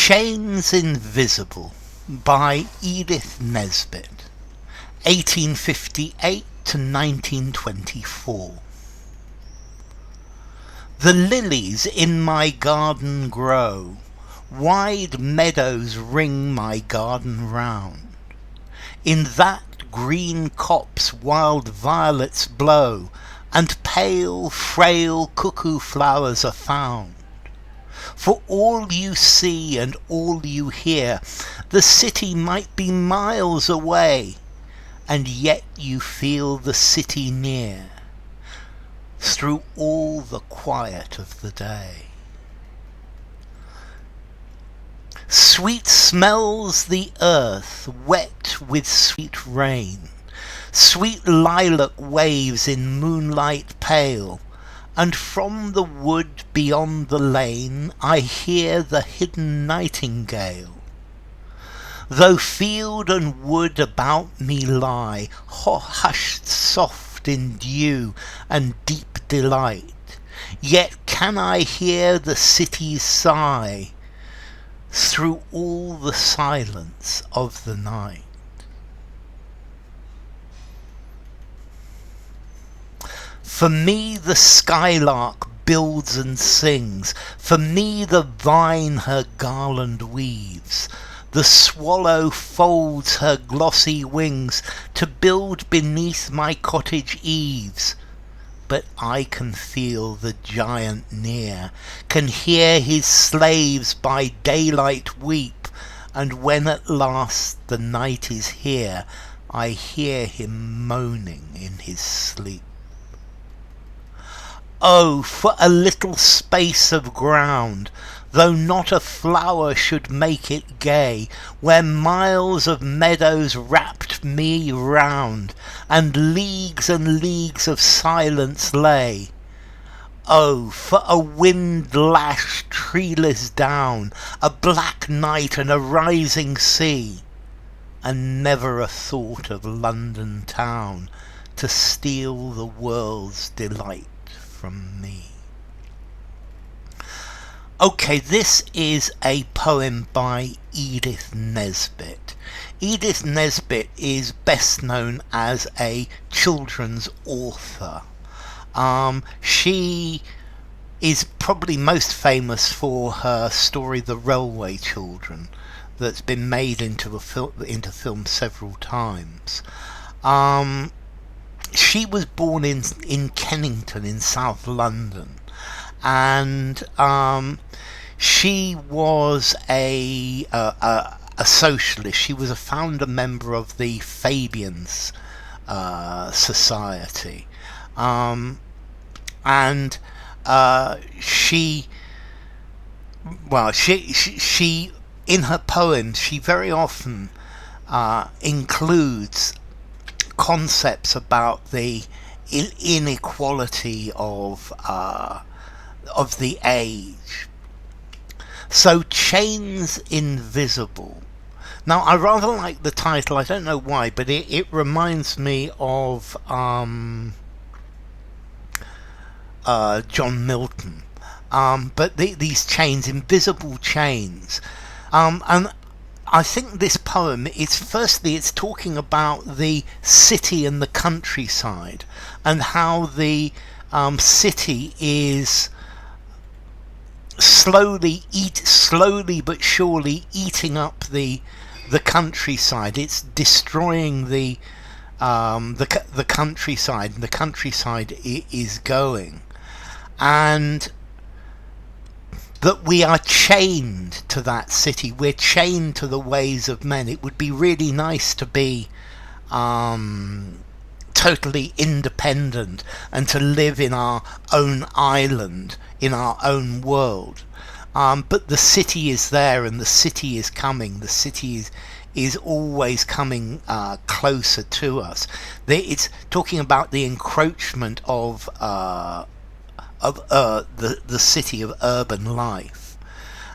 Chains Invisible by Edith Nesbit, 1858 to 1924. The lilies in my garden grow, wide meadows ring my garden round. In that green copse wild violets blow, and pale, frail cuckoo flowers are found. For all you see and all you hear, the city might be miles away, and yet you feel the city near, through all the quiet of the day. Sweet smells the earth wet with sweet rain, sweet lilac waves in moonlight pale, and from the wood beyond the lane I hear the hidden nightingale. Though field and wood about me lie, hushed soft in dew and deep delight, yet can I hear the city's sigh through all the silence of the night. For me the skylark builds and sings, for me the vine her garland weaves, the swallow folds her glossy wings to build beneath my cottage eaves. But I can feel the giant near, can hear his slaves by daylight weep, and when at last the night is here, I hear him moaning in his sleep. Oh, for a little space of ground, though not a flower should make it gay, where miles of meadows wrapped me round, and leagues of silence lay. Oh, for a wind-lashed treeless down, a black night and a rising sea, and never a thought of London town to steal the world's delight from me. Okay, this is a poem by Edith Nesbit. Edith Nesbit is best known as a children's author. She is probably most famous for her story The Railway Children, that's been made into film several times. She was born in Kennington in South London, and she was a socialist. She was a founder member of the Fabians Society, and she in her poems she very often includes concepts about the inequality of the age. So Chains Invisible. Now I rather like the title, I don't know why, but it reminds me of John Milton. But these chains, invisible chains. And I think this poem is firstly it's talking about the city and the countryside, and how the city is slowly but surely eating up the countryside. It's destroying the countryside, and the countryside is going, and that we are chained to that city. We're chained to the ways of men. It would be really nice to be totally independent and to live in our own island, in our own world. But the city is there, and the city is coming. The city is always coming closer to us. It's talking about the encroachment of the city, of urban life,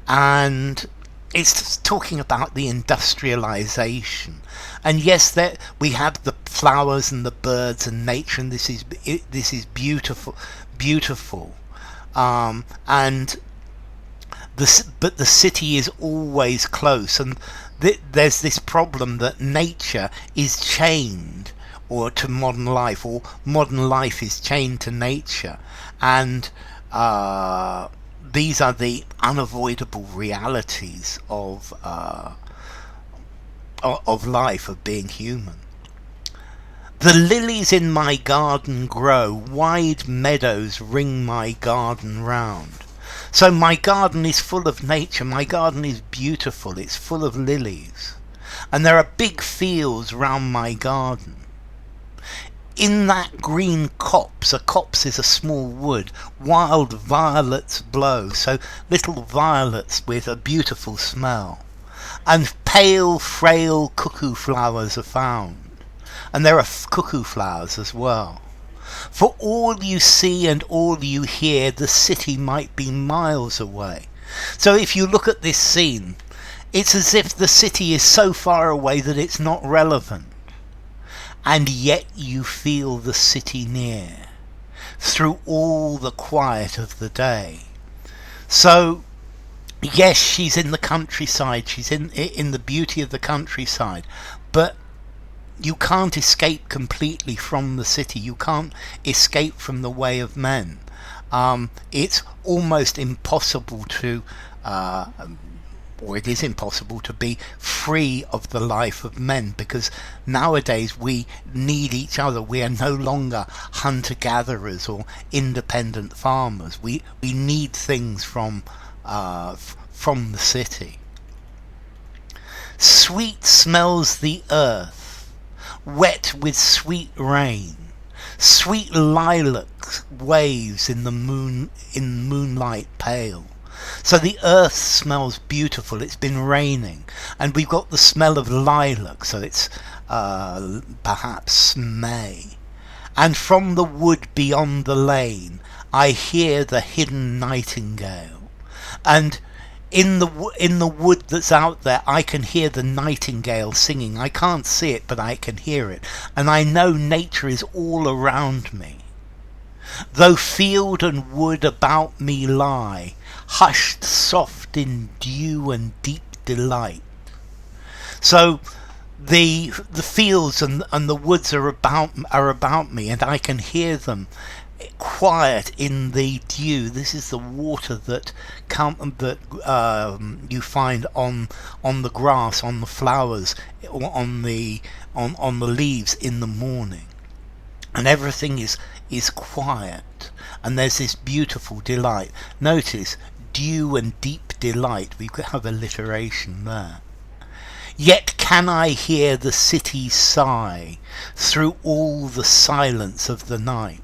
and it's talking about the industrialization. And yes, that we have the flowers and the birds and nature, and this is beautiful, and But the city is always close, and there's this problem that nature is chained or to modern life, or modern life is chained to nature, and these are the unavoidable realities of life, of being human. The lilies in my garden grow, wide meadows ring my garden round. So my garden is full of nature, my garden is beautiful, it's full of lilies. And there are big fields round my garden. In that green copse, a copse is a small wood, wild violets blow, so little violets with a beautiful smell. And pale, frail cuckoo flowers are found. And there are cuckoo flowers as well. For all you see and all you hear, the city might be miles away. So if you look at this scene, it's as if the city is so far away that it's not relevant. And yet you feel the city near, through all the quiet of the day. So, yes, she's in the countryside, she's in the beauty of the countryside, but you can't escape completely from the city. You can't escape from the way of men. It's almost impossible to, or it is impossible to be free of the life of men, because nowadays we need each other. We are no longer hunter-gatherers or independent farmers. We need things from the city. Sweet smells the earth, wet with sweet rain. Sweet lilac waves in moonlight pale. So the earth smells beautiful. It's been raining, and we've got the smell of lilac, so it's perhaps May. And from the wood beyond the lane I hear the hidden nightingale. And in the wood that's out there, I can hear the nightingale singing. I can't see it, but I can hear it. And I know nature is all around me. Though field and wood about me lie, hushed soft in dew and deep delight. So the fields and the woods are about me, and I can hear them quiet in the dew. This is the water that you find on the grass, on the flowers, or on the leaves in the morning, and everything is quiet, and there's this beautiful delight. Notice dew and deep delight. We could have alliteration there. Yet can I hear the city sigh through all the silence of the night.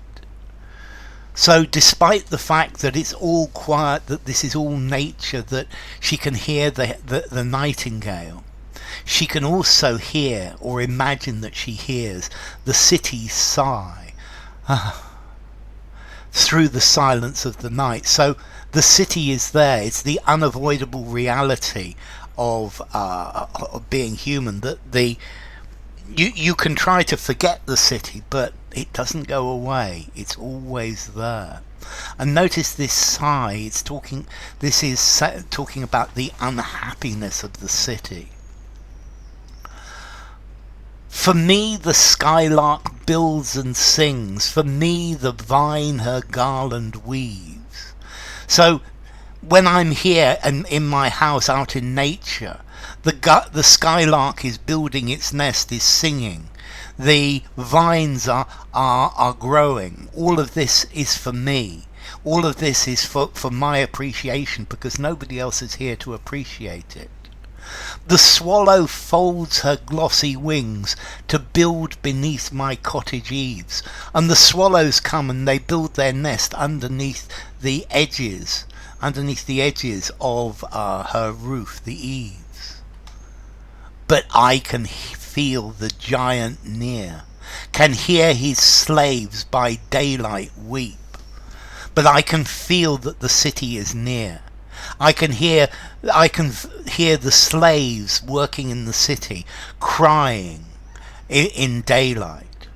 So despite the fact that it's all quiet, that this is all nature, that she can hear the nightingale, she can also hear, or imagine that she hears, the city sigh through the silence of the night. So the city is there. It's the unavoidable reality of being human, that you can try to forget the city, but it doesn't go away. It's always there. And notice this sigh. This is talking about the unhappiness of the city. For me the skylark builds and sings. For me the vine her garland weaves. So when I'm here and in my house out in nature, the skylark is building its nest, is singing. The vines are growing. All of this is for me. All of this is for my appreciation, because nobody else is here to appreciate it. The swallow folds her glossy wings to build beneath my cottage eaves, and the swallows come and they build their nest underneath the edges of her roof, the eaves. But I can feel the giant near, can hear his slaves by daylight weep. But I can feel that the city is near. I can hear the slaves working in the city crying in daylight.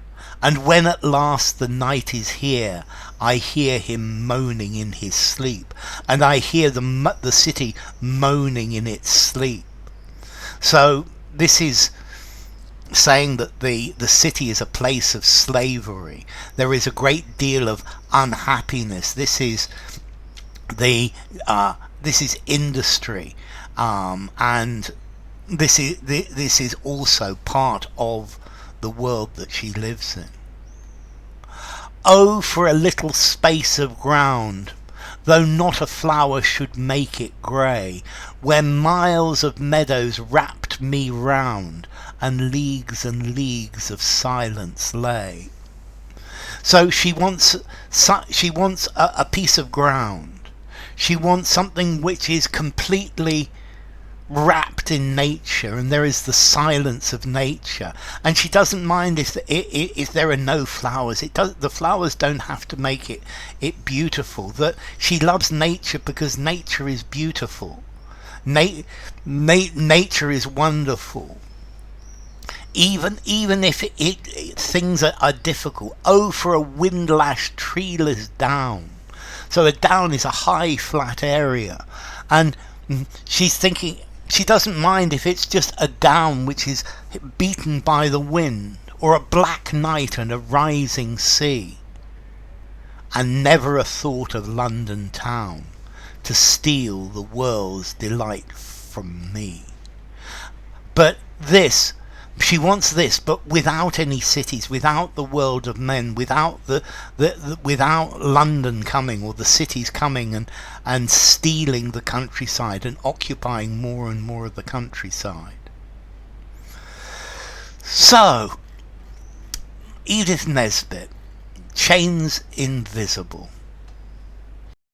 And when at last the night is here, I hear him moaning in his sleep, and I hear the city moaning in its sleep. So this is saying that the city is a place of slavery. There is a great deal of unhappiness. This is industry, and this is also part of the world that she lives in. Oh, for a little space of ground, though not a flower should make it grey, where miles of meadows wrapped me round, and leagues of silence lay. So she wants a piece of ground. She wants something which is completely wrapped in nature, and there is the silence of nature, and she doesn't mind if there are no flowers. The flowers don't have to make it beautiful. That she loves nature because nature is beautiful. Nature is wonderful, even if things are difficult. Oh, for a wind-lashed treeless down. So a down is a high flat area, and she's thinking she doesn't mind if it's just a down which is beaten by the wind, or a black night and a rising sea, and never a thought of London town to steal the world's delight from me. But she wants this, but without any cities, without the world of men, without without London coming, or the cities coming and stealing the countryside and occupying more and more of the countryside. So, Edith Nesbit, Chains Invisible.